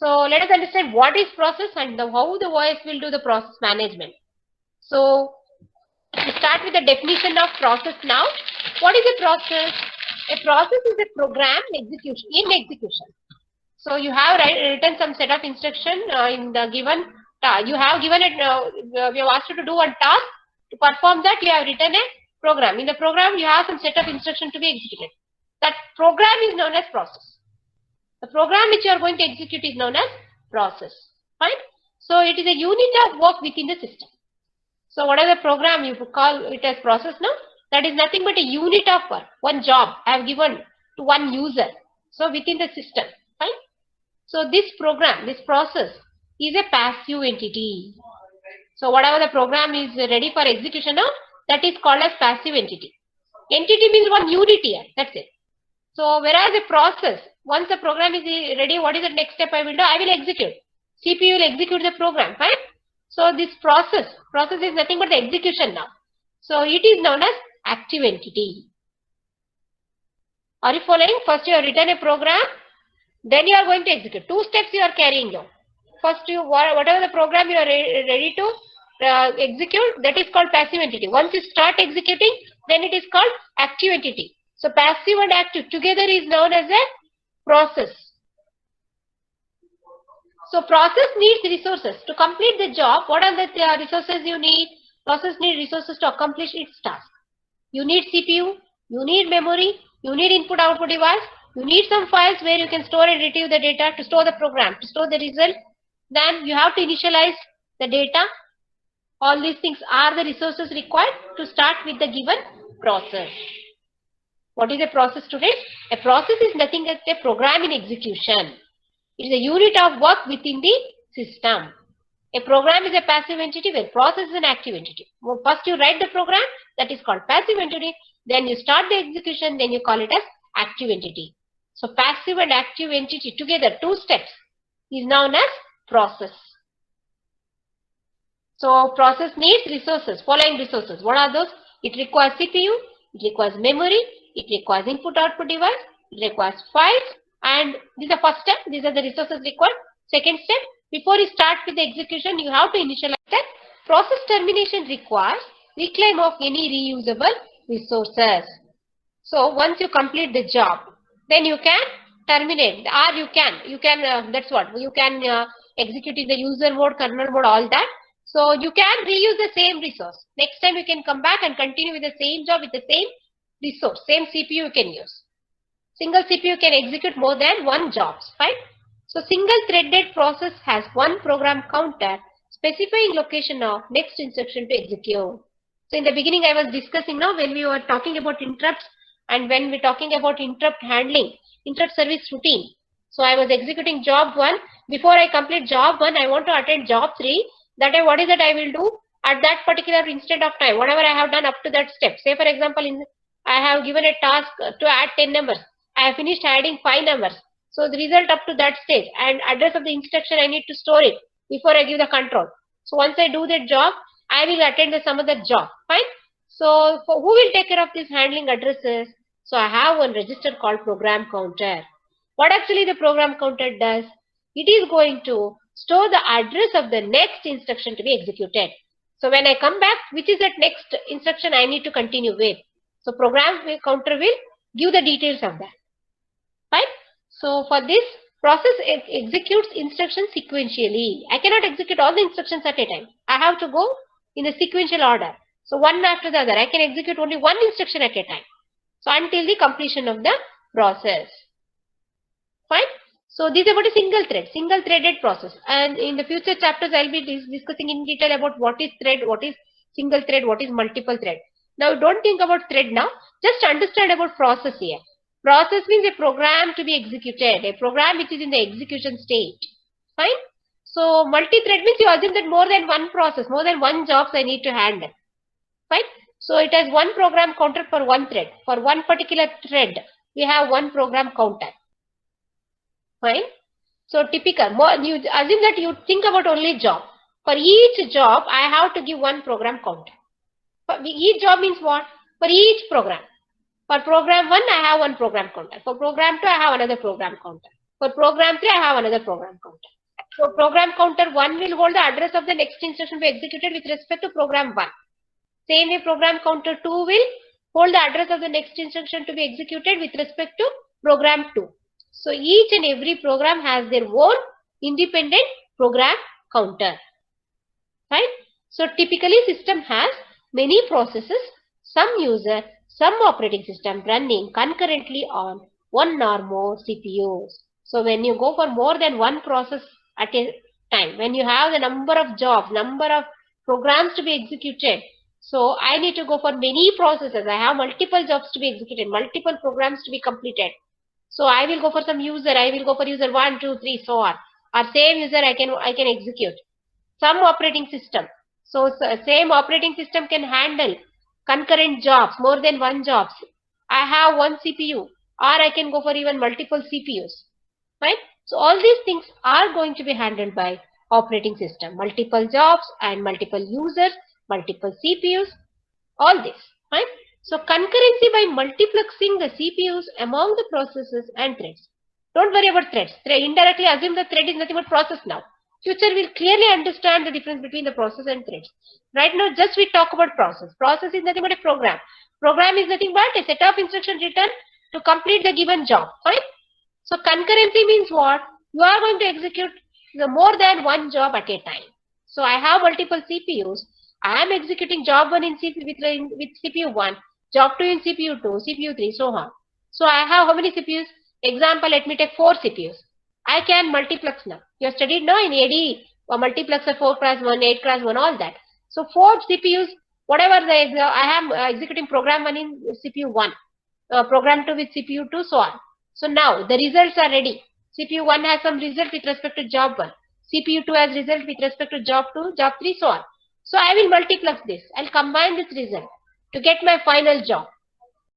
So let us understand what is process and how the OS will do the process management. So we start with the definition of process now. What is a process? A process is a program in execution. So you have written some set of instruction in the given task. You have given it. We have asked you to do one task. To perform that, you have written a program. In the program, you have some set of instruction to be executed. That program is known as process. The program which you are going to execute is known as process. Fine. So it is a unit of work within the system. So whatever program you call it as process now, that is nothing but a unit of work, one job I have given to one user. So within the system, fine. So this program, this process is a passive entity. So whatever the program is ready for execution now, that is called as passive entity. Entity means one unit here, that's it. So whereas a process, once the program is ready, what is the next step I will do? I will execute. CPU will execute the program, fine. So this process is nothing but the execution now. So it is known as active entity. Are you following? First you have written a program, then you are going to execute. Two steps you are carrying now. First whatever the program you are ready to execute, that is called passive entity. Once you start executing, then it is called active entity. So passive and active together is known as a process. So process needs resources. To complete the job, what are the resources you need? Process needs resources to accomplish its task. You need CPU, you need memory, you need input-output device, you need some files where you can store and retrieve the data to store the program, to store the result. Then you have to initialize the data. All these things are the resources required to start with the given process. What is a process today? A process is nothing but a program in execution. It is a unit of work within the system. A program is a passive entity where process is an active entity. First you write the program, that is called passive entity. Then you start the execution, then you call it as active entity. So passive and active entity together, two steps, is known as process. So process needs resources, following resources. What are those? It requires CPU, it requires memory, it requires input-output device, it requires files, and this is the first step. These are the resources required. Second step, before you start with the execution, you have to initialize that. Process termination requires reclaim of any reusable resources. So once you complete the job, then you can terminate, or you can that's what you can execute in the user mode, kernel mode, all that. So you can reuse the same resource. Next time you can come back and continue with the same job with the same resource, same CPU you can use. Single CPU can execute more than one jobs, fine. So single threaded process has one program counter specifying location of next instruction to execute. So in the beginning I was discussing now when we were talking about interrupts and when we were talking about interrupt handling, interrupt service routine. So I was executing job 1. Before I complete job 1, I want to attend job 3. That what is that I will do at that particular instant of time, whatever I have done up to that step. Say for example, I have given a task to add 10 numbers. I have finished adding 5 numbers. So the result up to that stage and address of the instruction I need to store it before I give the control. So once I do that job, I will attend some other job. Fine. So who will take care of these handling addresses? So I have one register called program counter. What actually the program counter does? It is going to store the address of the next instruction to be executed. So when I come back, which is that next instruction I need to continue with? So program counter will give the details of that. Fine. So for this process executes instructions sequentially. I cannot execute all the instructions at a time. I have to go in a sequential order. So one after the other. I can execute only one instruction at a time. So until the completion of the process. Fine. So this is about a single threaded process. And in the future chapters, I will be discussing in detail about what is thread, what is single thread, what is multiple thread. Now don't think about thread now. Just understand about process here. Process means a program to be executed, a program which is in the execution state. Fine. So multi-thread means you assume that more than one process, more than one jobs I need to handle. Fine. So it has one program counter for one thread. For one particular thread, we have one program counter. Fine. So typical, you assume that you think about only job. For each job, I have to give one program counter. For each job means what? For each program. For program 1, I have one program counter. For program 2, I have another program counter. For program 3, I have another program counter. So program counter 1 will hold the address of the next instruction to be executed with respect to program 1. Same way program counter 2 will hold the address of the next instruction to be executed with respect to program 2. So each and every program has their own independent program counter. Right? So typically system has many processes, some user, some operating system running concurrently on one or more CPUs. So when you go for more than one process at a time, when you have the number of jobs, number of programs to be executed, so I need to go for many processes. I have multiple jobs to be executed, multiple programs to be completed. So I will go for some user, I will go for user 1, 2, 3, so on. Or same user I can execute. Some operating system. So same operating system can handle concurrent jobs, more than one jobs. I have one CPU, or I can go for even multiple CPUs. Right? So all these things are going to be handled by operating system. Multiple jobs and multiple users, multiple CPUs, all this. Right? So concurrency by multiplexing the CPUs among the processes and threads. Don't worry about threads. Indirectly assume the thread is nothing but process now. Future will clearly understand the difference between the process and threads. Right now, just we talk about process. Process is nothing but a program. Program is nothing but a set of instructions written to complete the given job. Right? So concurrency means what? You are going to execute more than one job at a time. So I have multiple CPUs. I am executing job 1 in with CPU 1, job 2 in CPU 2, CPU 3, so on. So I have how many CPUs? Example, let me take 4 CPUs. I can multiplex now. You have studied now in AD, or multiplexer 4x1, 8x1, all that. So 4 CPUs, whatever I am executing program 1 in CPU 1, program 2 with CPU 2, so on. So now the results are ready. CPU 1 has some result with respect to job 1. CPU 2 has result with respect to job 2, job 3, so on. So I will multiplex this. I'll combine this result to get my final job.